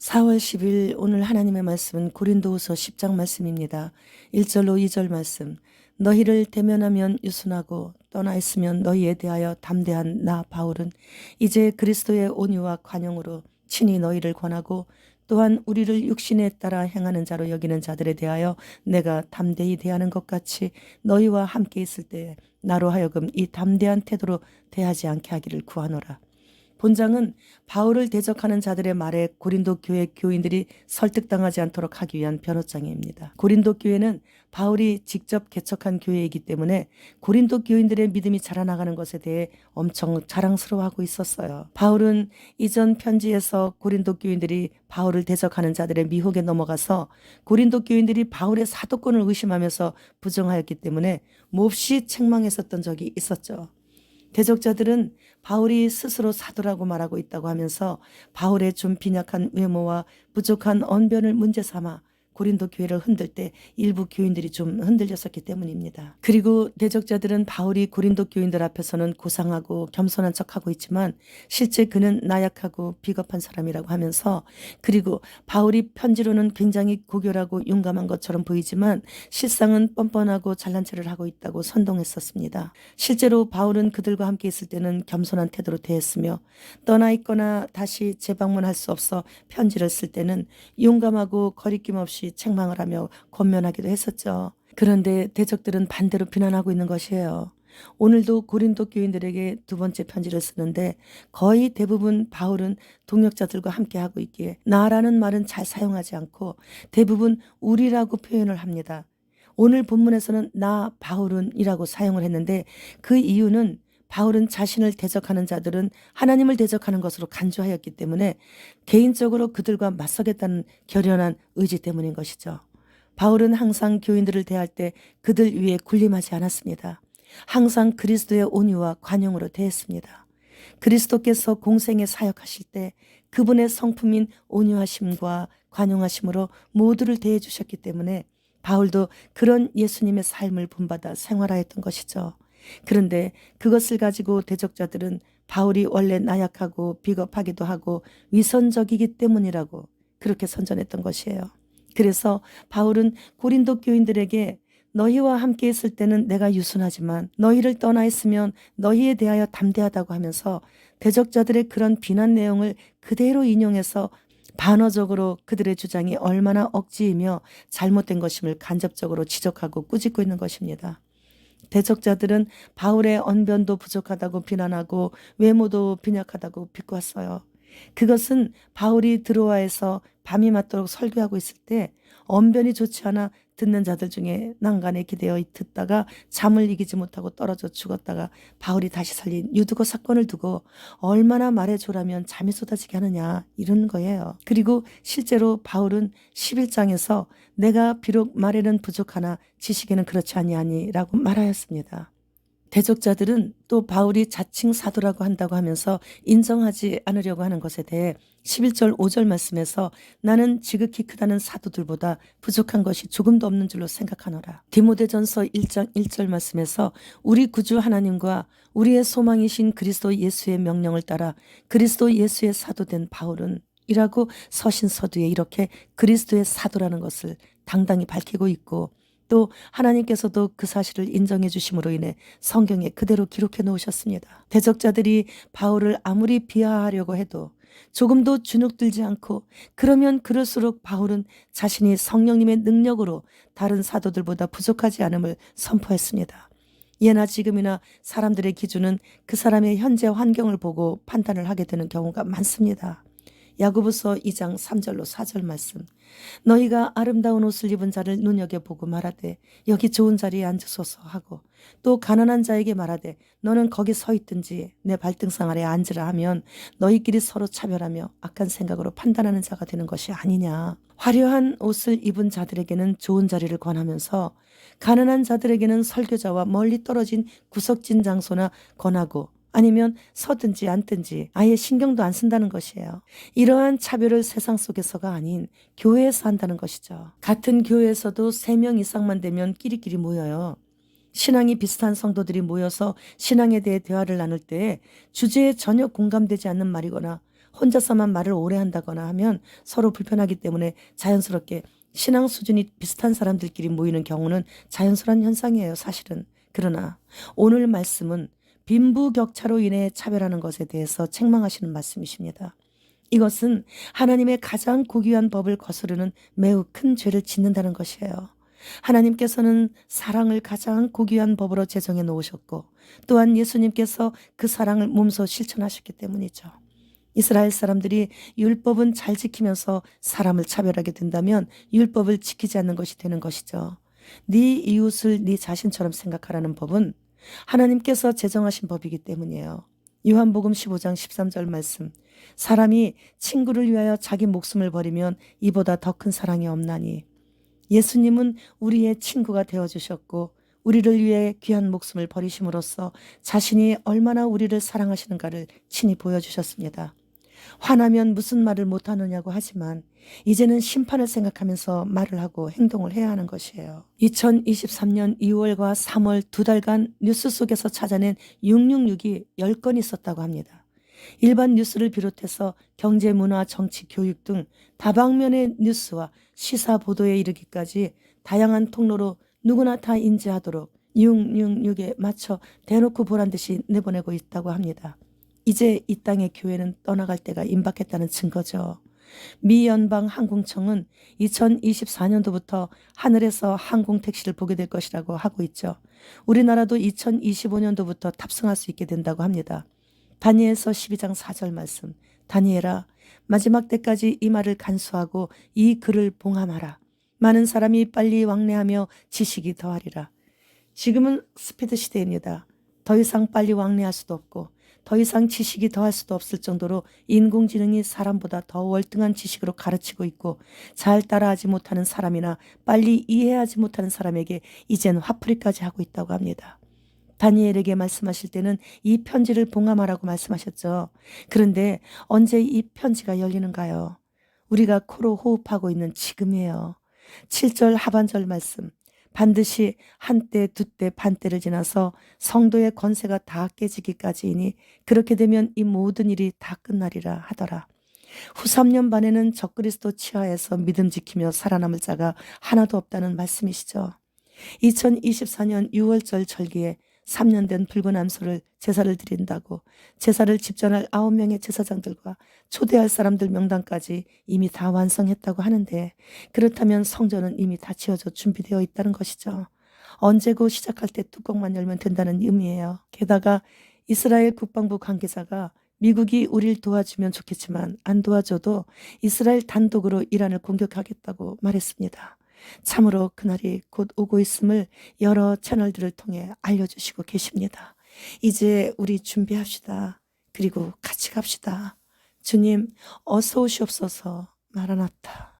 4월 10일 오늘 하나님의 말씀은 고린도후서 10장 말씀입니다. 1절로 2절 말씀. 너희를 대면하면 유순하고 떠나 있으면 너희에 대하여 담대한 나 바울은 이제 그리스도의 온유와 관용으로 친히 너희를 권하고 또한 우리를 육신에 따라 행하는 자로 여기는 자들에 대하여 내가 담대히 대하는 것 같이 너희와 함께 있을 때 나로 하여금 이 담대한 태도로 대하지 않게 하기를 구하노라. 본장은 바울을 대적하는 자들의 말에 고린도 교회 교인들이 설득당하지 않도록 하기 위한 변호장입니다. 고린도 교회는 바울이 직접 개척한 교회이기 때문에 고린도 교인들의 믿음이 자라나가는 것에 대해 엄청 자랑스러워하고 있었어요. 바울은 이전 편지에서 고린도 교인들이 바울을 대적하는 자들의 미혹에 넘어가서 고린도 교인들이 바울의 사도권을 의심하면서 부정하였기 때문에 몹시 책망했었던 적이 있었죠. 대적자들은 바울이 스스로 사도라고 말하고 있다고 하면서 바울의 좀 빈약한 외모와 부족한 언변을 문제 삼아 고린도 교회를 흔들 때 일부 교인들이 좀 흔들렸었기 때문입니다. 그리고 대적자들은 바울이 고린도 교인들 앞에서는 고상하고 겸손한 척하고 있지만 실제 그는 나약하고 비겁한 사람이라고 하면서, 그리고 바울이 편지로는 굉장히 고결하고 용감한 것처럼 보이지만 실상은 뻔뻔하고 잘난 체를 하고 있다고 선동했었습니다. 실제로 바울은 그들과 함께 있을 때는 겸손한 태도로 대했으며 떠나 있거나 다시 재방문할 수 없어 편지를 쓸 때는 용감하고 거리낌 없이 책망을 하며 권면하기도 했었죠. 그런데 대적들은 반대로 비난하고 있는 것이에요. 오늘도 고린도 교인들에게 두 번째 편지를 쓰는데 거의 대부분 바울은 동역자들과 함께 하고 있기에 나라는 말은 잘 사용하지 않고 대부분 우리라고 표현을 합니다. 오늘 본문에서는 나 바울은 이라고 사용을 했는데 그 이유는 바울은 자신을 대적하는 자들은 하나님을 대적하는 것으로 간주하였기 때문에 개인적으로 그들과 맞서겠다는 결연한 의지 때문인 것이죠. 바울은 항상 교인들을 대할 때 그들 위에 군림하지 않았습니다. 항상 그리스도의 온유와 관용으로 대했습니다. 그리스도께서 공생에 사역하실 때 그분의 성품인 온유하심과 관용하심으로 모두를 대해 주셨기 때문에 바울도 그런 예수님의 삶을 본받아 생활하였던 것이죠. 그런데 그것을 가지고 대적자들은 바울이 원래 나약하고 비겁하기도 하고 위선적이기 때문이라고 그렇게 선전했던 것이에요. 그래서 바울은 고린도 교인들에게 너희와 함께 있을 때는 내가 유순하지만 너희를 떠나 있으면 너희에 대하여 담대하다고 하면서 대적자들의 그런 비난 내용을 그대로 인용해서 반어적으로 그들의 주장이 얼마나 억지이며 잘못된 것임을 간접적으로 지적하고 꾸짖고 있는 것입니다. 대적자들은 바울의 언변도 부족하다고 비난하고 외모도 빈약하다고 비꼬았어요. 그것은 바울이 드로아에서 밤이 맞도록 설교하고 있을 때 언변이 좋지 않아 듣는 자들 중에 난간에 기대어 듣다가 잠을 이기지 못하고 떨어져 죽었다가 바울이 다시 살린 유두거 사건을 두고 얼마나 말해줘라면 잠이 쏟아지게 하느냐 이런 거예요. 그리고 실제로 바울은 11장에서 내가 비록 말에는 부족하나 지식에는 그렇지 아니하니라고 말하였습니다. 대적자들은 또 바울이 자칭 사도라고 한다고 하면서 인정하지 않으려고 하는 것에 대해 11절 5절 말씀에서 나는 지극히 크다는 사도들보다 부족한 것이 조금도 없는 줄로 생각하노라. 디모데전서 1장 1절 말씀에서 우리 구주 하나님과 우리의 소망이신 그리스도 예수의 명령을 따라 그리스도 예수의 사도된 바울은 이라고 서신서두에 이렇게 그리스도의 사도라는 것을 당당히 밝히고 있고, 또 하나님께서도 그 사실을 인정해 주심으로 인해 성경에 그대로 기록해 놓으셨습니다. 대적자들이 바울을 아무리 비하하려고 해도 조금도 주눅들지 않고, 그러면 그럴수록 바울은 자신이 성령님의 능력으로 다른 사도들보다 부족하지 않음을 선포했습니다. 예나 지금이나 사람들의 기준은 그 사람의 현재 환경을 보고 판단을 하게 되는 경우가 많습니다. 야고보서 2장 3절로 4절 말씀. 너희가 아름다운 옷을 입은 자를 눈여겨보고 말하되 여기 좋은 자리에 앉으소서 하고, 또 가난한 자에게 말하되 너는 거기 서 있든지 내 발등상 아래 앉으라 하면 너희끼리 서로 차별하며 악한 생각으로 판단하는 자가 되는 것이 아니냐. 화려한 옷을 입은 자들에게는 좋은 자리를 권하면서 가난한 자들에게는 설교자와 멀리 떨어진 구석진 장소나 권하고, 아니면 서든지 앉든지 아예 신경도 안 쓴다는 것이에요. 이러한 차별을 세상 속에서가 아닌 교회에서 한다는 것이죠. 같은 교회에서도 3명 이상만 되면 끼리끼리 모여요. 신앙이 비슷한 성도들이 모여서 신앙에 대해 대화를 나눌 때 주제에 전혀 공감되지 않는 말이거나 혼자서만 말을 오래 한다거나 하면 서로 불편하기 때문에 자연스럽게 신앙 수준이 비슷한 사람들끼리 모이는 경우는 자연스러운 현상이에요, 사실은. 그러나 오늘 말씀은 빈부격차로 인해 차별하는 것에 대해서 책망하시는 말씀이십니다. 이것은 하나님의 가장 고귀한 법을 거스르는 매우 큰 죄를 짓는다는 것이에요. 하나님께서는 사랑을 가장 고귀한 법으로 제정해 놓으셨고 또한 예수님께서 그 사랑을 몸소 실천하셨기 때문이죠. 이스라엘 사람들이 율법은 잘 지키면서 사람을 차별하게 된다면 율법을 지키지 않는 것이 되는 것이죠. 네 이웃을 네 자신처럼 생각하라는 법은 하나님께서 제정하신 법이기 때문이에요. 요한복음 15장 13절 말씀. 사람이 친구를 위하여 자기 목숨을 버리면 이보다 더 큰 사랑이 없나니. 예수님은 우리의 친구가 되어주셨고 우리를 위해 귀한 목숨을 버리심으로써 자신이 얼마나 우리를 사랑하시는가를 친히 보여주셨습니다. 화나면 무슨 말을 못하느냐고 하지만 이제는 심판을 생각하면서 말을 하고 행동을 해야 하는 것이에요. 2023년 2월과 3월 2달간 뉴스 속에서 찾아낸 666이 10건 있었다고 합니다. 일반 뉴스를 비롯해서 경제, 문화, 정치, 교육 등 다방면의 뉴스와 시사 보도에 이르기까지 다양한 통로로 누구나 다 인지하도록 666에 맞춰 대놓고 보란 듯이 내보내고 있다고 합니다. 이제 이 땅의 교회는 떠나갈 때가 임박했다는 증거죠. 미 연방항공청은 2024년도부터 하늘에서 항공택시를 보게 될 것이라고 하고 있죠. 우리나라도 2025년도부터 탑승할 수 있게 된다고 합니다. 다니엘서 12장 4절 말씀. 다니엘아, 마지막 때까지 이 말을 간수하고 이 글을 봉함하라. 많은 사람이 빨리 왕래하며 지식이 더하리라. 지금은 스피드 시대입니다. 더 이상 빨리 왕래할 수도 없고 더 이상 지식이 더할 수도 없을 정도로 인공지능이 사람보다 더 월등한 지식으로 가르치고 있고 잘 따라하지 못하는 사람이나 빨리 이해하지 못하는 사람에게 이젠 화풀이까지 하고 있다고 합니다. 다니엘에게 말씀하실 때는 이 편지를 봉함하라고 말씀하셨죠. 그런데 언제 이 편지가 열리는가요? 우리가 코로 호흡하고 있는 지금이에요. 7절 하반절 말씀. 반드시 한때 두때 반때를 지나서 성도의 권세가 다 깨지기까지이니 그렇게 되면 이 모든 일이 다 끝나리라 하더라. 후 3년 반에는 적그리스도 치하에서 믿음 지키며 살아남을 자가 하나도 없다는 말씀이시죠. 2024년 6월절 절기에 3년 된 붉은 암소를 제사를 드린다고 제사를 집전할 9명의 제사장들과 초대할 사람들 명단까지 이미 다 완성했다고 하는데 그렇다면 성전은 이미 다 지어져 준비되어 있다는 것이죠. 언제고 시작할 때 뚜껑만 열면 된다는 의미예요. 게다가 이스라엘 국방부 관계자가 미국이 우리를 도와주면 좋겠지만 안 도와줘도 이스라엘 단독으로 이란을 공격하겠다고 말했습니다. 참으로 그날이 곧 오고 있음을 여러 채널들을 통해 알려주시고 계십니다. 이제 우리 준비합시다. 그리고 같이 갑시다. 주님 어서 오시옵소서. 마라나타.